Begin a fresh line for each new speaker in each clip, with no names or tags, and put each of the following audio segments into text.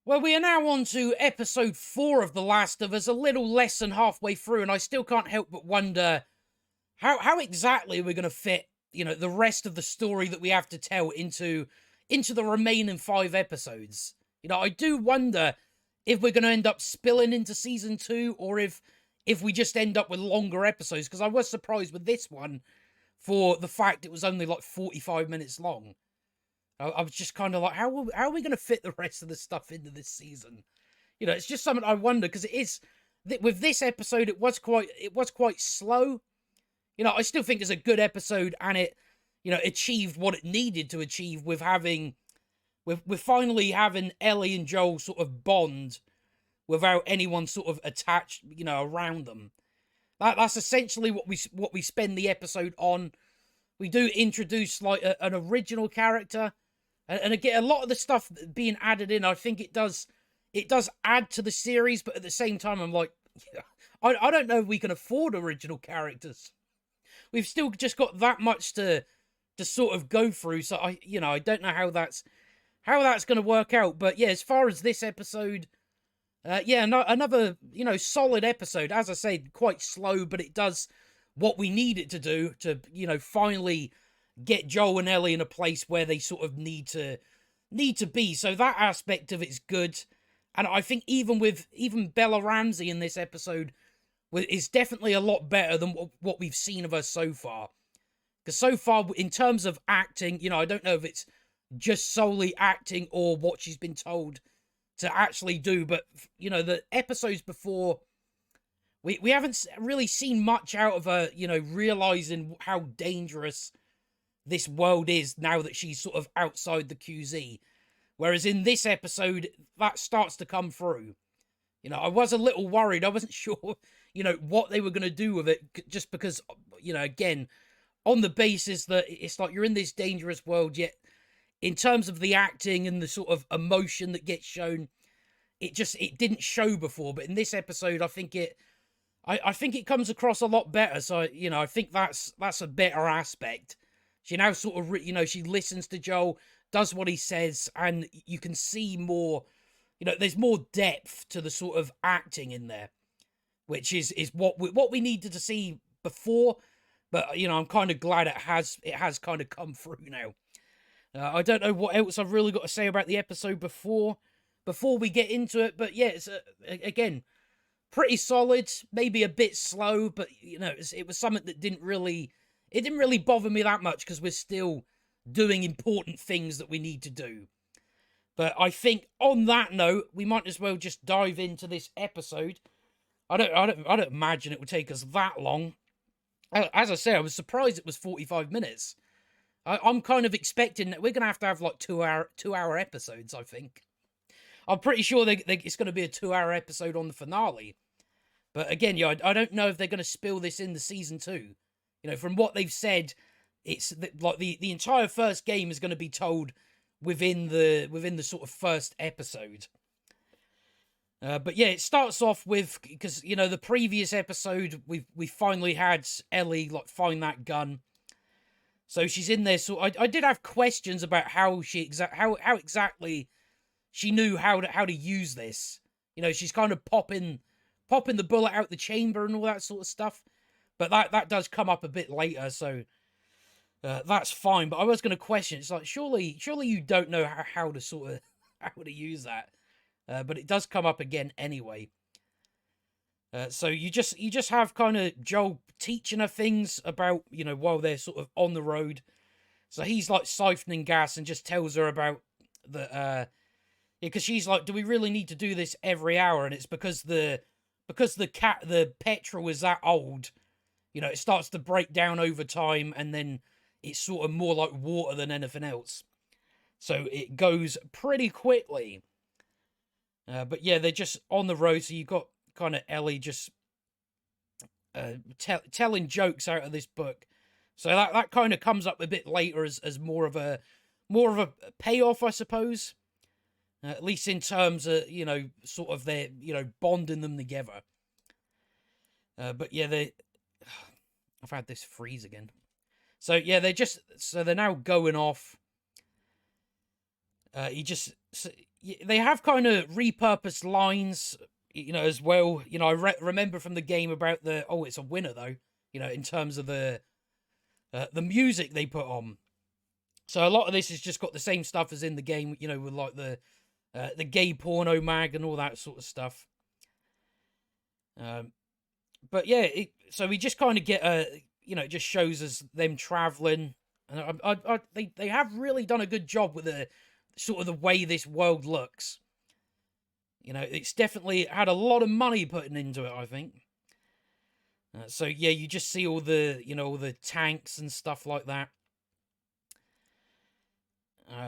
Well, we are now on to episode 4 of The Last of Us, a little less than halfway through, and I still can't help but wonder how exactly we're going to fit, the rest of the story that we have to tell into the remaining 5 episodes. I do wonder if we're going to end up spilling into season 2, or if we just end up with longer episodes, because I was surprised with this one for the fact it was only like 45 minutes long. I was just kind of like, how are we going to fit the rest of the stuff into this season? It's just something I wonder, because it is with this episode, it was quite slow. I still think it's a good episode, and it, achieved what it needed to achieve with finally having Ellie and Joel sort of bond without anyone sort of attached, around them. That's essentially what we spend the episode on. We do introduce like an original character. And again, a lot of the stuff being added in, I think it does add to the series, but at the same time, I'm like, I don't know if we can afford original characters. We've still just got that much to sort of go through, so I don't know how that's going to work out. But yeah, as far as this episode, another solid episode. As I said, quite slow, but it does what we need it to do to finally get Joel and Ellie in a place where they sort of need to be. So that aspect of it's good. And I think even Bella Ramsey in this episode is definitely a lot better than what we've seen of her so far. Because so far, in terms of acting, I don't know if it's just solely acting or what she's been told to actually do. But, the episodes before, we haven't really seen much out of her, realizing how dangerous this world is now that she's sort of outside the QZ. Whereas in this episode, that starts to come through. I was a little worried. I wasn't sure, what they were going to do with it, just because, again, on the basis that it's like you're in this dangerous world, yet in terms of the acting and the sort of emotion that gets shown, it didn't show before. But in this episode, I think it comes across a lot better. So, I think that's a better aspect. She now sort of, she listens to Joel, does what he says, and you can see more, there's more depth to the sort of acting in there, which is what we needed to see before. But, I'm kind of glad it has kind of come through now. I don't know what else I've really got to say about the episode before we get into it. But yeah, it's, again, pretty solid, maybe a bit slow, but, it was something that didn't really bother me that much, because we're still doing important things that we need to do. But I think on that note, we might as well just dive into this episode. I don't imagine it would take us that long. As I say, I was surprised it was 45 minutes. I'm kind of expecting that we're going to have like 2-hour episodes, I think. I'm pretty sure it's going to be a 2-hour episode on the finale. But again, I don't know if they're going to spill this into season 2. From what they've said, it's like the entire first game is going to be told within the sort of first episode. But yeah, it starts off with, because the previous episode we finally had Ellie like find that gun. So she's in there. So I did have questions about how exactly she knew how to use this. She's kind of popping the bullet out the chamber and all that sort of stuff. But that does come up a bit later, so that's fine. But I was going to question. It's like surely you don't know how to sort of how to use that. But it does come up again anyway. So you just have kind of Joel teaching her things about while they're sort of on the road. So he's like siphoning gas and just tells her about the because she's like, do we really need to do this every hour? And it's because the petrol is that old. It starts to break down over time, and then it's sort of more like water than anything else. So it goes pretty quickly. But yeah, they're just on the road, so you've got kind of Ellie just telling jokes out of this book. So that kind of comes up a bit later as more of a payoff, I suppose. At least in terms of, sort of their, bonding them together. But yeah, I've had this freeze again. So yeah, they're now going off. they have kind of repurposed lines, as well. I remember from the game about it's a winner though. In terms of the music they put on. So a lot of this has just got the same stuff as in the game. With like the gay porno mag and all that sort of stuff. But yeah, so we just kind of get it just shows us them traveling, and they have really done a good job with the sort of the way this world looks. It's definitely had a lot of money putting into it, I think. So yeah, you just see all the tanks and stuff like that.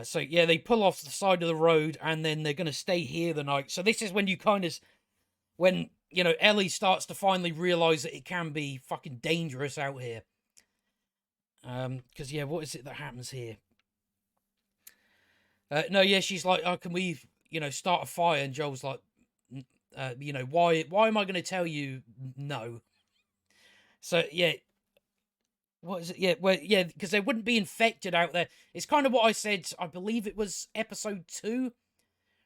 So yeah, they pull off the side of the road, and then they're gonna stay here the night. So this is when when Ellie starts to finally realize that it can be fucking dangerous out here. Because yeah, what is it that happens here? No, yeah, she's like, "Oh, can we, start a fire?" And Joel's like, why am I going to tell you no? So yeah, what is it? Yeah, well, yeah, because they wouldn't be infected out there. It's kind of what I said. I believe it was episode 2,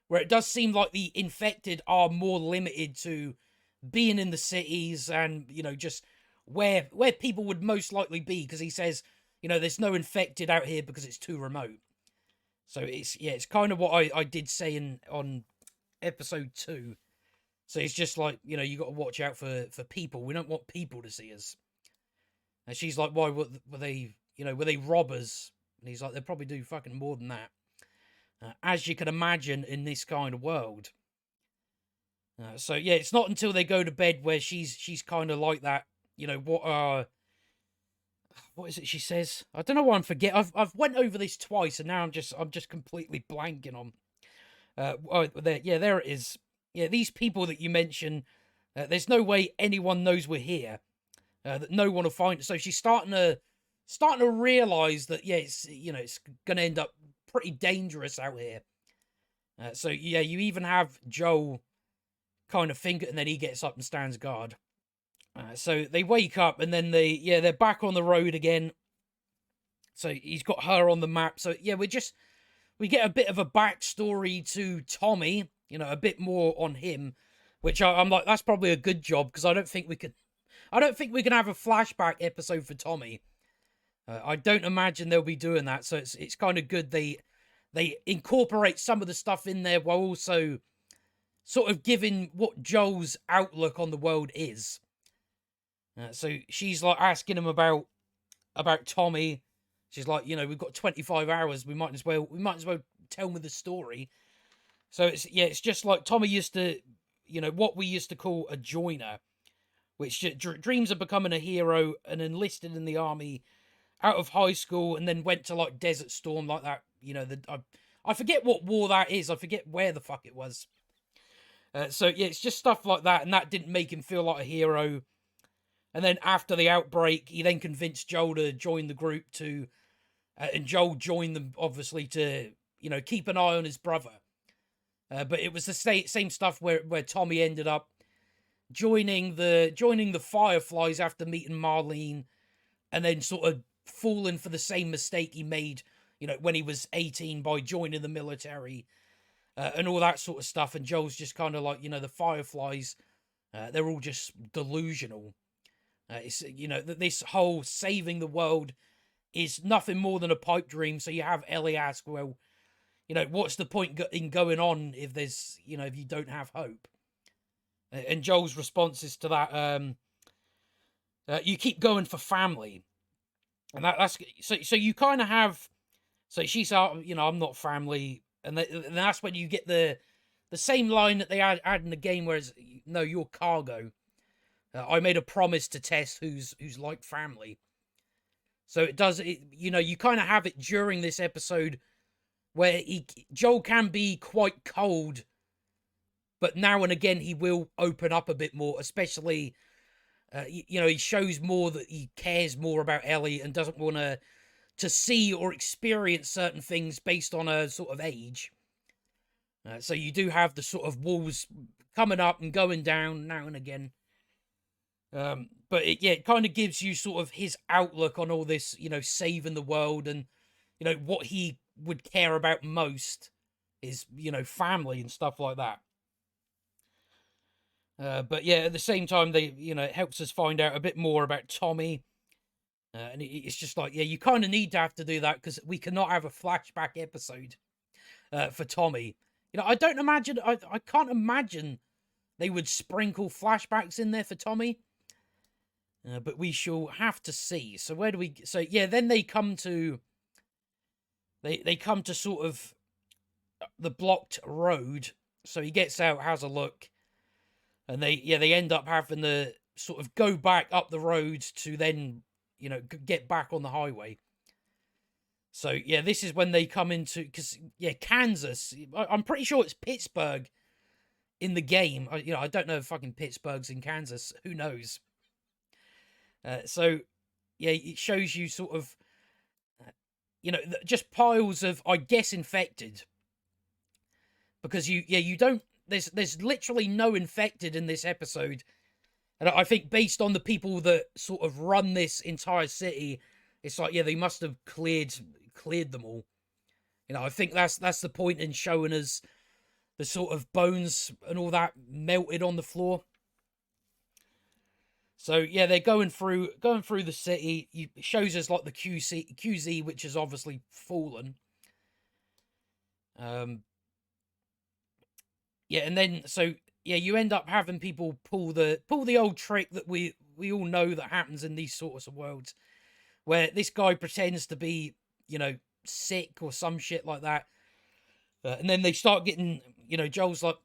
where it does seem like the infected are more limited to being in the cities and just where people would most likely be, because he says there's no infected out here because it's too remote. So it's kind of what I did say on episode 2. So it's just like you got to watch out for people. We don't want people to see us. And she's like, why were they were they robbers? And he's like, they probably do fucking more than that, as you can imagine in this kind of world. So yeah, it's not until they go to bed where she's kind of like that. What is it she says? I don't know why I'm forget. I've went over this twice, and now I'm just completely blanking on. There it is. Yeah, these people that you mention, there's no way anyone knows we're here. That no one will find it. So she's starting to realize that it's gonna end up pretty dangerous out here. So yeah, you even have Joel kind of think it, and then he gets up and stands guard. So they wake up, and then they're back on the road again. So he's got her on the map. So yeah, we get a bit of a backstory to Tommy, a bit more on him, which I'm like, that's probably a good job, because I don't think we can have a flashback episode for Tommy. I don't imagine they'll be doing that. So it's kind of good they incorporate some of the stuff in there while also sort of giving what Joel's outlook on the world is. So she's like asking him about Tommy. She's like, we've got 25 hours. We might as well tell me the story. So it's just like Tommy used to, what we used to call a joiner, which dreams of becoming a hero and enlisted in the army out of high school, and then went to like Desert Storm, like that. I forget what war that is. I forget where the fuck it was. So yeah, it's just stuff like that, and that didn't make him feel like a hero. And then after the outbreak, he then convinced Joel to join the group and Joel joined them obviously to keep an eye on his brother. But it was the same stuff where Tommy ended up joining the Fireflies after meeting Marlene, and then sort of falling for the same mistake he made when he was 18 by joining the military, and all that sort of stuff. And Joel's just kind of like, the Fireflies, they're all just delusional. It's this whole saving the world is nothing more than a pipe dream. So you have Ellie ask, well, what's the point in going on if there's if you don't have hope? And Joel's responses to that, you keep going for family, and that's so you kind of have. So she's I'm not family, and that's when you get the same line that they add in the game, whereas no, you're cargo. I made a promise to Tess, who's like family. So it does, you kind of have it during this episode where Joel can be quite cold, but now and again he will open up a bit more, especially, he shows more that he cares more about Ellie and doesn't want to see or experience certain things based on her sort of age. So you do have the sort of walls coming up and going down now and again. But it kind of gives you sort of his outlook on all this, saving the world, and what he would care about most his, family and stuff like that. But yeah, at the same time, it helps us find out a bit more about Tommy. And it's just like, yeah, you kind of need to have to do that because we cannot have a flashback episode for Tommy. I don't imagine, I can't imagine they would sprinkle flashbacks in there for Tommy. But we shall have to see. So where do we, so yeah, then they come to sort of the blocked road. So he gets out, has a look. And they end up having to sort of go back up the road to then, get back on the highway. So, yeah, this is when they come into, because, yeah, Kansas, I'm pretty sure it's Pittsburgh in the game. I don't know if fucking Pittsburgh's in Kansas. Who knows? So, yeah, it shows you sort of, just piles of, I guess, infected. Because you don't, there's literally no infected in this episode. And I think based on the people that sort of run this entire city, it's like, yeah, they must have cleared them all. I think that's the point in showing us the sort of bones and all that melted on the floor. So yeah, they're going through the city. It shows us like the QZ, which has obviously fallen. Yeah, and then so yeah, you end up having people pull the old trick that we all know that happens in these sorts of worlds, where this guy pretends to be, sick or some shit like that, and then they start getting, Joel's like,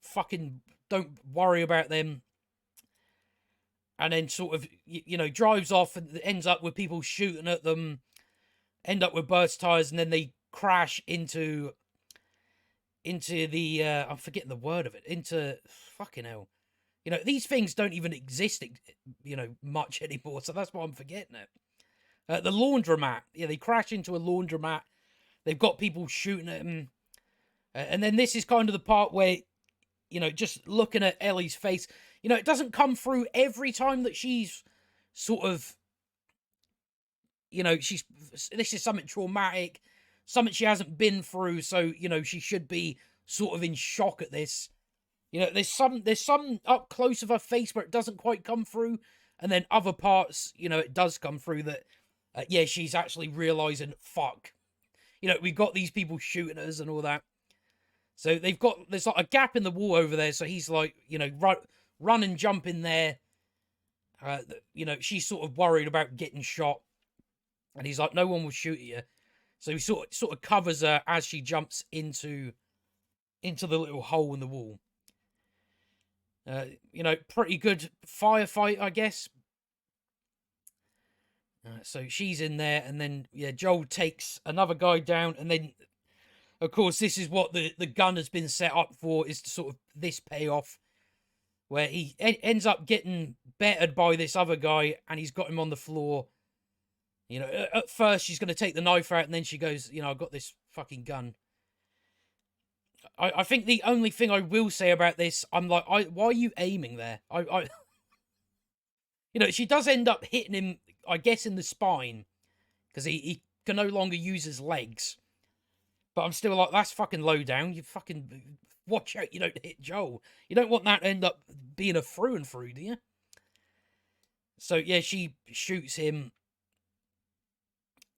fucking don't worry about them, and then sort of, drives off and ends up with people shooting at them, end up with burst tires, and then they crash into the I'm forgetting the word of it, into fucking hell. These things don't even exist, much anymore, so that's why I'm forgetting it. The laundromat. Yeah, they crash into a laundromat. They've got people shooting at them. And then this is kind of the part where, just looking at Ellie's face, it doesn't come through every time that she's sort of, this is something traumatic, something she hasn't been through, so, she should be sort of in shock at this. There's some up close of her face where it doesn't quite come through, and then other parts, it does come through that, yeah, she's actually realizing, fuck. We've got these people shooting us and all that. So there's like a gap in the wall over there, so he's like, run and jump in there. She's sort of worried about getting shot, and he's like, no one will shoot at you. So he sort of covers her as she jumps into the little hole in the wall. Pretty good firefight, I guess. So she's in there, and then, yeah, Joel takes another guy down, and then, of course, this is what the gun has been set up for, is to sort of this payoff, where he ends up getting bettered by this other guy, and he's got him on the floor. At first she's going to take the knife out, and then she goes, I've got this fucking gun. I think the only thing I will say about this, I'm like, why are you aiming there? She does end up hitting him, I guess, in the spine, because he can no longer use his legs. But I'm still like, that's fucking low down. You fucking watch out you don't hit Joel. You don't want that to end up being a through and through, do you? So, yeah, she shoots him.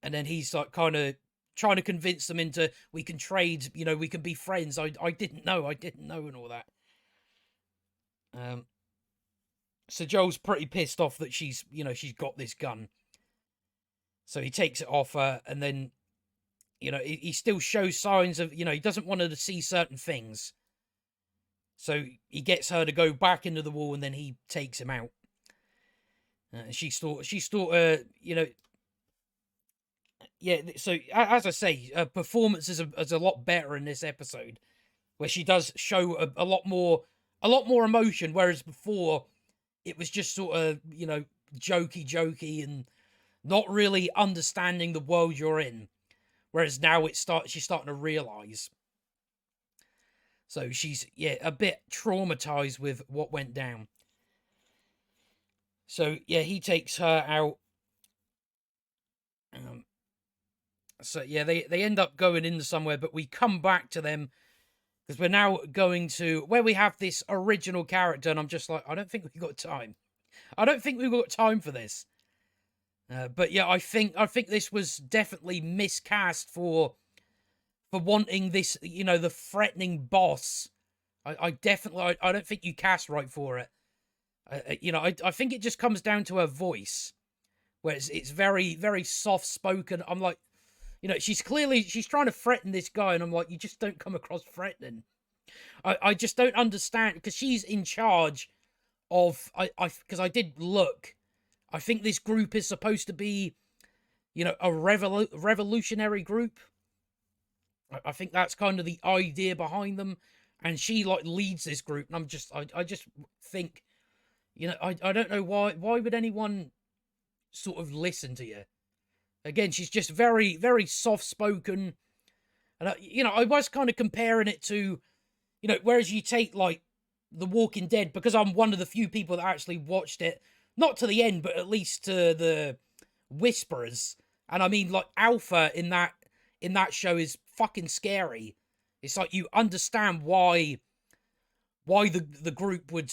And then he's like kind of trying to convince them into, we can trade, we can be friends. I didn't know, and all that. So Joel's pretty pissed off that she's got this gun. So he takes it off her, and then, he still shows signs of, he doesn't want her to see certain things. So he gets her to go back into the wall, and then he takes him out. She's thought, yeah, so as I say, performance is a lot better in this episode, where she does show a lot more emotion, whereas before it was just sort of, jokey and not really understanding the world you're in. Whereas now she's starting to realize. So she's, yeah, a bit traumatized with what went down. So yeah, he takes her out. So yeah, they end up going into somewhere, but we come back to them because we're now going to where we have this original character, and I'm just like, I don't think we've got time. I don't think we've got time for this. But yeah, I think this was definitely miscast for wanting this, the threatening boss. I definitely, I don't think you cast right for it. I think it just comes down to her voice, where it's very, very soft spoken. I'm like, she's trying to threaten this guy, and I'm like, you just don't come across threatening. I just don't understand, because she's in charge of, because I did look, I think this group is supposed to be, a revolutionary group. I think that's kind of the idea behind them, and she like leads this group, and I just think, I don't know why would anyone sort of listen to you. Again, she's just very, very soft spoken, and I was kind of comparing it to, whereas you take like The Walking Dead, because I'm one of the few people that actually watched it, not to the end, but at least to the Whisperers, and I mean like Alpha in that show is fucking scary. It's like you understand why the group would,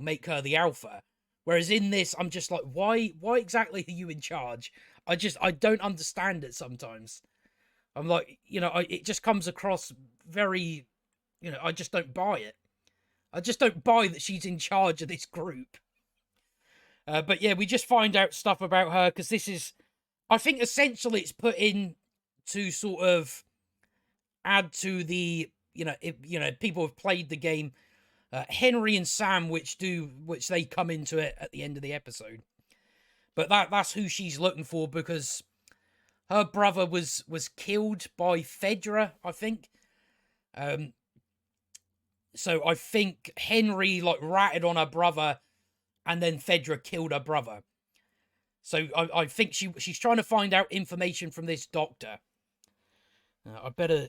make her the Alpha. Whereas in this, I'm just like, why exactly are you in charge? I don't understand it sometimes. I'm like, it just comes across very, I just don't buy it. I just don't buy that she's in charge of this group. But yeah, we just find out stuff about her, because this is, I think essentially it's put in to sort of add to the, if people have played the game, Henry and Sam, which they come into it at the end of the episode. But that's who she's looking for, because her brother was killed by Fedra, I think. So I think Henry like ratted on her brother, and then Fedra killed her brother. So I think she's trying to find out information from this doctor. I better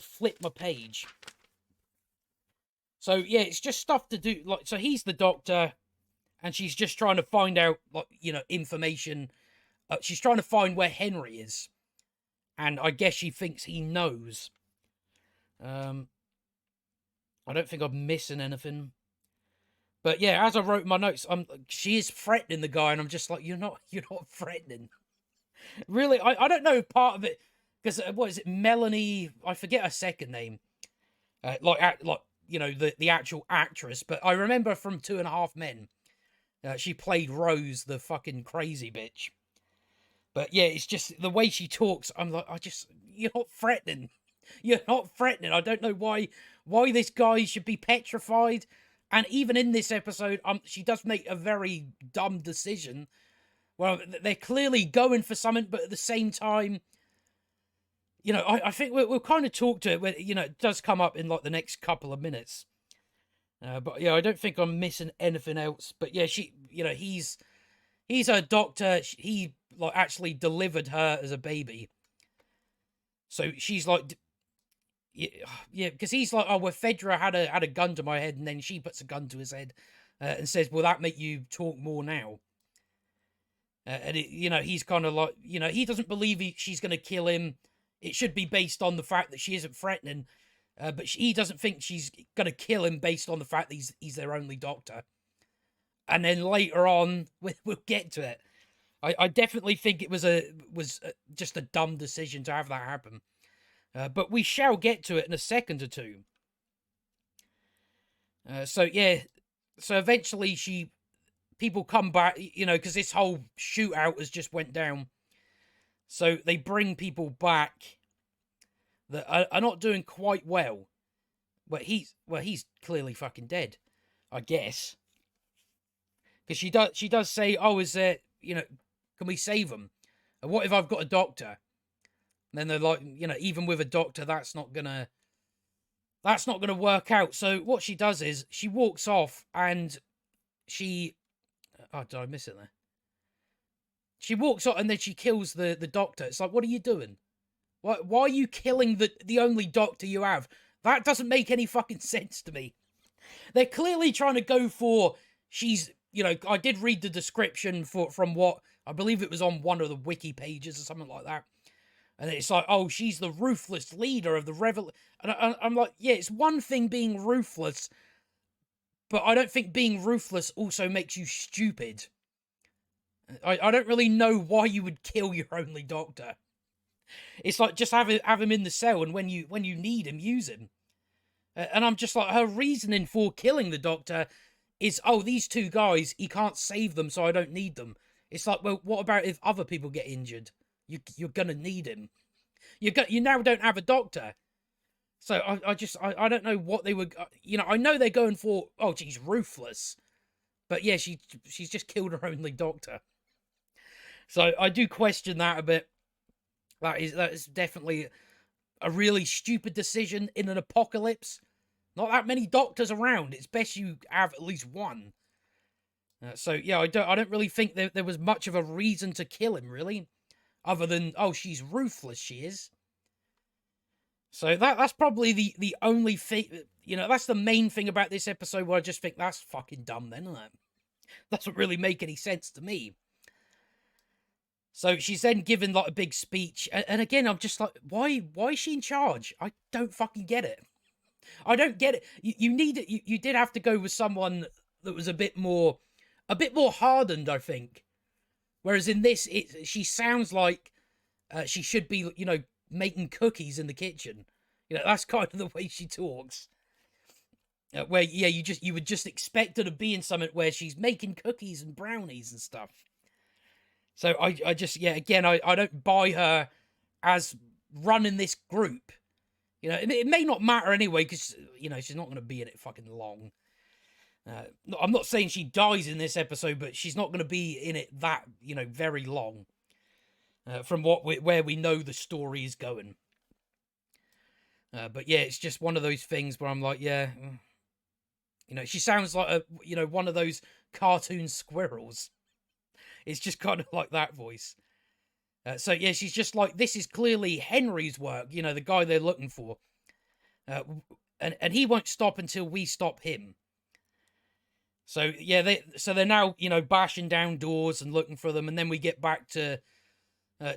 flip my page. So yeah, it's just stuff to do. Like, so he's the doctor, and she's just trying to find out, like, information. She's trying to find where Henry is, and I guess she thinks he knows. I don't think I'm missing anything. But yeah, as I wrote in my notes, she is threatening the guy, and I'm just like, you're not threatening. Really, I don't know part of it, because what is it, Melanie? I forget her second name. The actual actress, but I remember from 2.5 Men. She played Rose, the fucking crazy bitch. But yeah, it's just the way she talks. I'm like, you're not threatening. You're not threatening. I don't know why this guy should be petrified. And even in this episode, she does make a very dumb decision. Well, they're clearly going for something, but at the same time, I think we'll kind of talk to it when, it does come up in like the next couple of minutes. But yeah, I don't think I'm missing anything else. But yeah, he's her doctor. He like actually delivered her as a baby. So she's like, yeah, because he's like, oh, well, Fedra had a gun to my head, and then she puts a gun to his head, and says, "Will that make you talk more now?" And he's kind of like, he doesn't believe she's going to kill him. It should be based on the fact that she isn't threatening, but he doesn't think she's going to kill him based on the fact that he's their only doctor. And then later on, we'll get to it. I definitely think it was just a dumb decision to have that happen. But we shall get to it in a second or two. So eventually people come back, because this whole shootout has just went down. So they bring people back that are not doing quite well. But he's clearly fucking dead, I guess. Because she does say, oh, is there, can we save him? And what if I've got a doctor? And then they're like, even with a doctor, that's not gonna work out. So what she does is she walks off, and did I miss it there? She walks off, and then she kills the doctor. It's like, what are you doing? Why are you killing the only doctor you have? That doesn't make any fucking sense to me. They're clearly trying to go for, she's, I did read the description from what I believe it was on one of the wiki pages or something like that. And it's like, oh, she's the ruthless leader of the revolution. And I'm like, yeah, it's one thing being ruthless, but I don't think being ruthless also makes you stupid. I don't really know why you would kill your only doctor. It's like, just have him in the cell, and when you need him, use him. And I'm just like, her reasoning for killing the doctor is, oh, these two guys, he can't save them, so I don't need them. It's like, well, what about if other people get injured? You're gonna need him. You now don't have a doctor. So I don't know what they were. I know they're going for. Oh, she's ruthless, but yeah, she's just killed her only doctor. So I do question that a bit. That is definitely a really stupid decision in an apocalypse. Not that many doctors around. It's best you have at least one. So yeah, I don't really think there was much of a reason to kill him, really, other than, oh, she's ruthless. She is. So that's probably the only thing. That's the main thing about this episode where I just think that's fucking dumb. Then, isn't it? Doesn't really make any sense to me. So she's then given like a big speech, and again, I'm just like, why is she in charge? I don't fucking get it. I don't get it. You need it. You did have to go with someone that was a bit more hardened, I think. Whereas in this, she sounds like she should be, making cookies in the kitchen. That's kind of the way she talks. Where you would just expect her to be in something where she's making cookies and brownies and stuff. So I just, again, I don't buy her as running this group. It may not matter anyway, because, she's not going to be in it fucking long. I'm not saying she dies in this episode, but she's not going to be in it that, very long. From where we know the story is going. But yeah, it's just one of those things where I'm like, yeah, she sounds like one of those cartoon squirrels. It's just kind of like that voice. So yeah, she's just like, this is clearly Henry's work, the guy they're looking for. And he won't stop until we stop him. So yeah, they're now, bashing down doors and looking for them, and then we get back to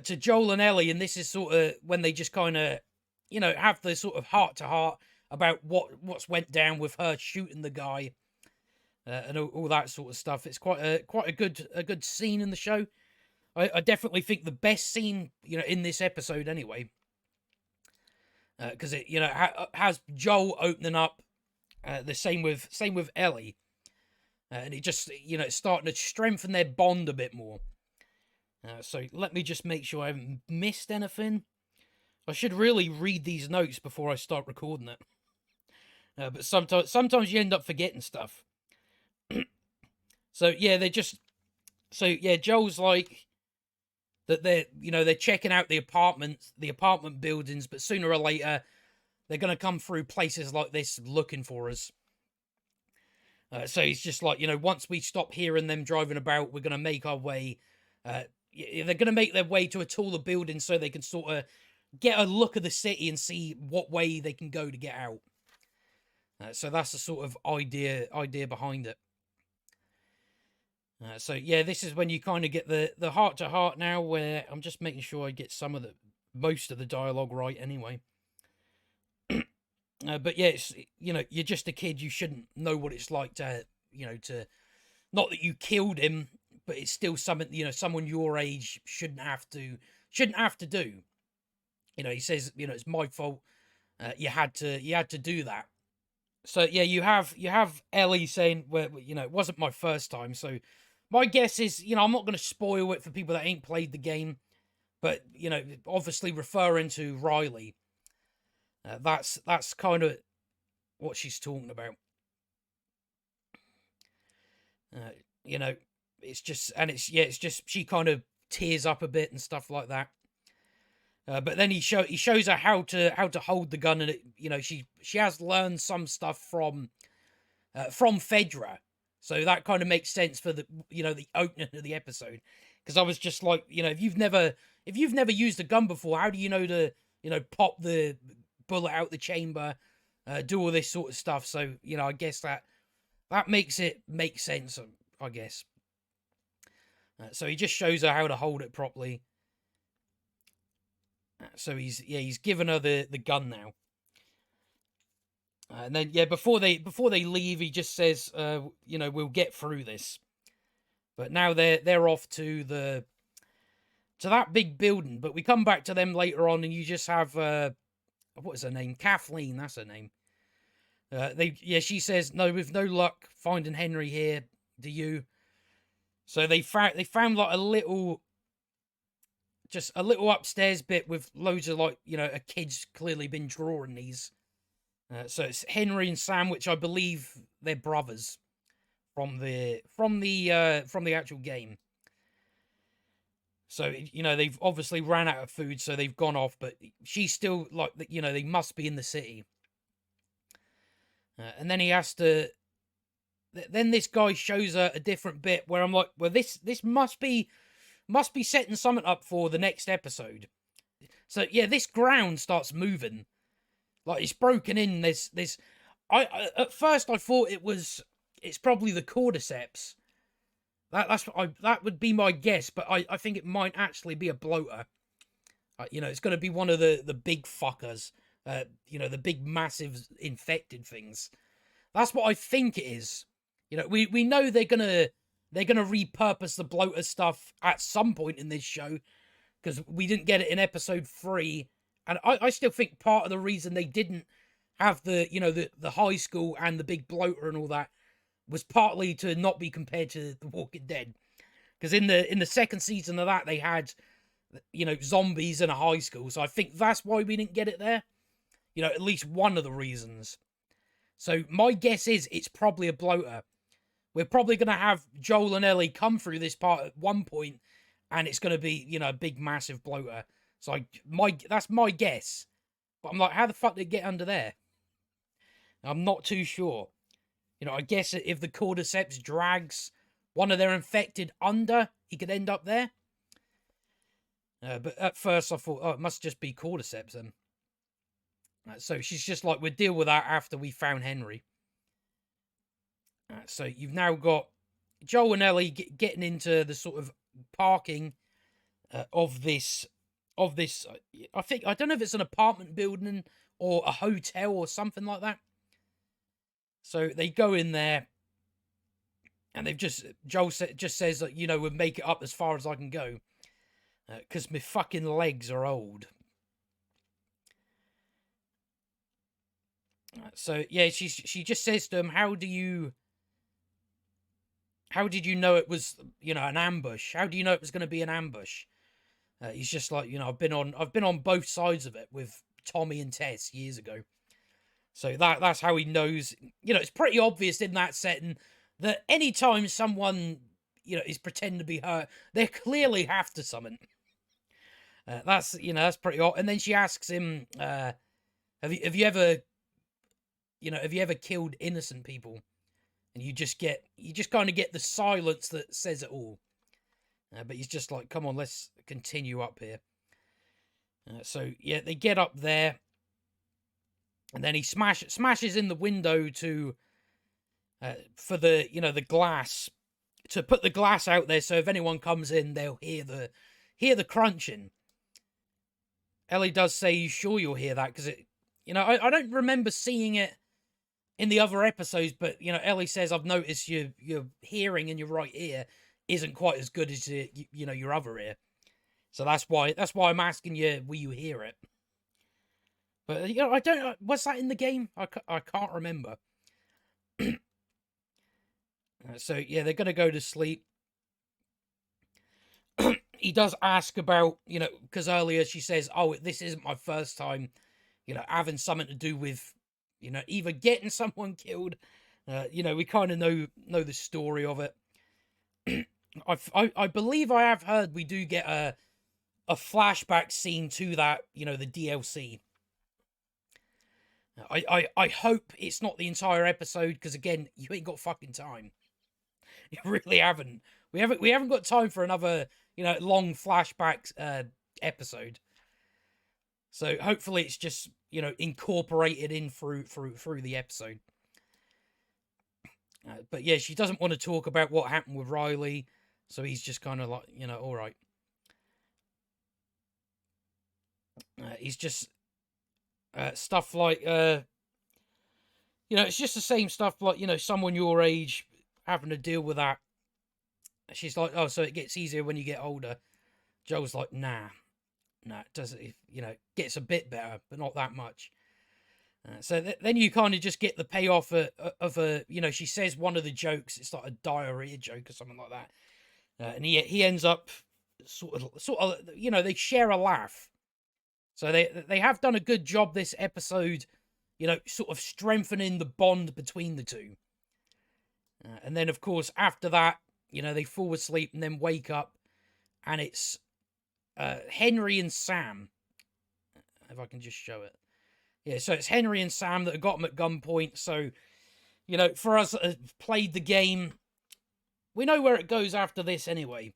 Joel and Ellie, and this is sort of when they just kind of, have the sort of heart-to-heart about what's went down with her shooting the guy. And all that sort of stuff. It's quite a good scene in the show. I definitely think the best scene, in this episode anyway. Because it, has Joel opening up. The same with Ellie, and it just, it's starting to strengthen their bond a bit more. So let me just make sure I haven't missed anything. I should really read these notes before I start recording it. But sometimes you end up forgetting stuff. So yeah, Joel's like that they're checking out the apartment buildings, but sooner or later they're gonna come through places like this looking for us. So he's just like, once we stop hearing them driving about, we're gonna make our way. They're gonna make their way to a taller building so they can sort of get a look of the city and see what way they can go to get out. So that's the sort of idea behind it. So yeah, this is when you kind of get the heart-to-heart now, where I'm just making sure I get most of the dialogue right anyway. But yeah, it's, you're just a kid. You shouldn't know what it's like to not that you killed him, but it's still something, someone your age shouldn't have to do. He says, it's my fault. You had to do that. So yeah, you have Ellie saying, well, it wasn't my first time, so my guess is, I'm not going to spoil it for people that ain't played the game, but, obviously referring to Riley. That's kind of what she's talking about. It's just she kind of tears up a bit and stuff like that. But then he shows her how to hold the gun, and she has learned some stuff from Fedra. So that kind of makes sense for the opening of the episode, because I was just like, if you've never used a gun before, how do you know to pop the bullet out the chamber, do all this sort of stuff? So I guess that makes it make sense, I guess. So he just shows her how to hold it properly. So he's given her the gun now. And then before they leave, he just says, we'll get through this. But now they're off to that big building. But we come back to them later on, and you just have what is her name? Kathleen, that's her name. She says, no, with no luck finding Henry here, do you? So they found like a little upstairs bit with loads of a kid's clearly been drawing these. So it's Henry and Sam, which I believe they're brothers from the actual game. So they've obviously ran out of food, so they've gone off. But she's still they must be in the city. And then he has to. Then this guy shows her a different bit where I'm like, well, this must be setting something up for the next episode. So this ground starts moving. Like, it's broken in. At first I thought it's probably the cordyceps. That would be my guess, but I think it might actually be a bloater. It's going to be one of the big fuckers. The big massive infected things. That's what I think it is. We know they're gonna repurpose the bloater stuff at some point in this show, because we didn't get it in episode 3. And I still think part of the reason they didn't have the high school and the big bloater and all that was partly to not be compared to The Walking Dead. Because in the second season of that, they had, zombies in a high school. So I think that's why we didn't get it there. At least one of the reasons. So my guess is it's probably a bloater. We're probably going to have Joel and Ellie come through this part at one point, and it's going to be, a big, massive bloater. So that's my guess. But I'm like, how the fuck did it get under there? I'm not too sure. I guess if the cordyceps drags one of their infected under, he could end up there. But at first I thought, it must just be cordyceps then. So she's just like, we'll deal with that after we found Henry. So you've now got Joel and Ellie getting into the sort of parking of this. I don't know if it's an apartment building or a hotel or something like that. So they go in there, and Joel just says that, we'll make it up as far as I can go, because my fucking legs are old. So she just says to him, how did you know it was an ambush? How do you know it was going to be an ambush? He's just like, I've been on both sides of it with Tommy and Tess years ago. So that's how he knows. It's pretty obvious in that setting that anytime someone is pretending to be hurt, they're clearly after something. That's pretty odd. And then she asks him, have you ever killed innocent people? And you just kind of get the silence that says it all. But he's just like, come on, let's continue up here. So they get up there, and then he smashes in the window for the the glass, to put the glass out there, so if anyone comes in, they'll hear the crunching. Ellie does say, "You sure you'll hear that?" Because I don't remember seeing it in the other episodes, but Ellie says, "I've noticed your hearing in your right ear isn't quite as good as your other ear." So that's why I'm asking you, will you hear it? But I don't. Was that in the game? I can't remember. So they're gonna go to sleep. He does ask about because earlier she says, "Oh, this isn't my first time, having something to do with either getting someone killed." We kind of know the story of it. I believe I have heard we do get a flashback scene to that, the DLC. I hope it's not the entire episode, because again, you ain't got fucking time. You really haven't. We haven't got time for another long flashback episode. So hopefully it's just incorporated in through the episode. But she doesn't want to talk about what happened with Riley. So he's just kind of like, all right. He's just stuff like, it's just the same stuff like, someone your age having to deal with that. She's like, oh, so it gets easier when you get older. Joel's like, nah, it doesn't, gets a bit better, but not that much. So then you kind of just get the payoff of a, she says one of the jokes, it's like a diarrhea joke or something like that. And he ends up sort of, they share a laugh. So they have done a good job this episode, sort of strengthening the bond between the two. And then, of course, after that, they fall asleep and then wake up, and it's Henry and Sam. If I can just show it. Yeah, so it's Henry and Sam that have got him at gunpoint. So, for us that have played the game, we know where it goes after this anyway.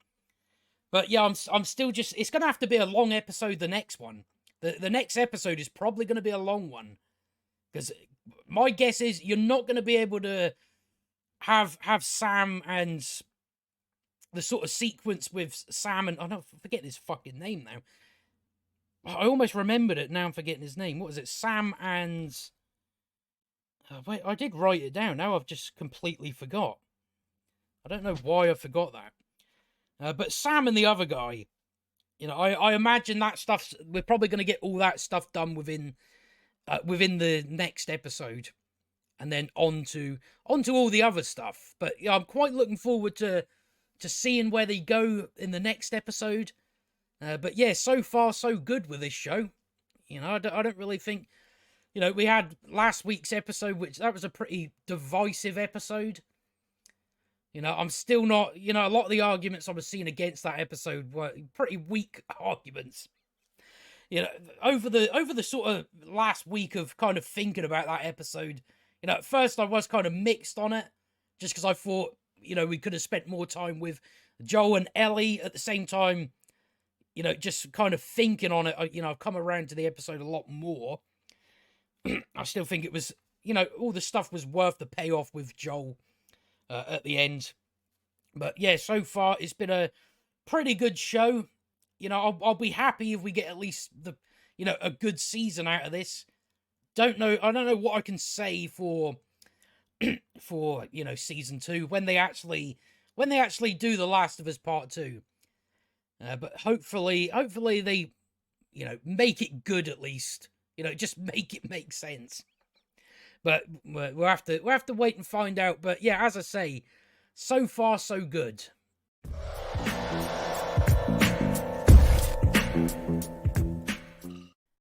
But yeah, I'm still just... It's going to have to be a long episode, the next one. The next episode is probably going to be a long one. Because my guess is you're not going to be able to have Sam and the sort of sequence with Sam and... I don't forget his fucking name now. I almost remembered it. Now I'm forgetting his name. What was it? Sam and... wait, I did write it down. Now I've just completely forgot. I don't know why I forgot that. But Sam and the other guy, I imagine that stuff... We're probably going to get all that stuff done within the next episode. And then on to all the other stuff. But yeah, I'm quite looking forward to seeing where they go in the next episode. But yeah, so far so good with this show. I don't really think... we had last week's episode, which that was a pretty divisive episode. I'm still not... a lot of the arguments I was seeing against that episode were pretty weak arguments. Over the sort of last week of kind of thinking about that episode, at first I was kind of mixed on it, just because I thought, we could have spent more time with Joel and Ellie. At the same time, just kind of thinking on it, I've come around to the episode a lot more. I still think it was, all the stuff was worth the payoff with Joel at the end. But yeah, so far it's been a pretty good show. I'll be happy if we get at least a good season out of this. I don't know what I can say for season 2 when they actually do The Last of Us Part 2. But hopefully they, make it good at least. Just make it make sense. But we'll have to wait and find out. But yeah, as I say, so far so good.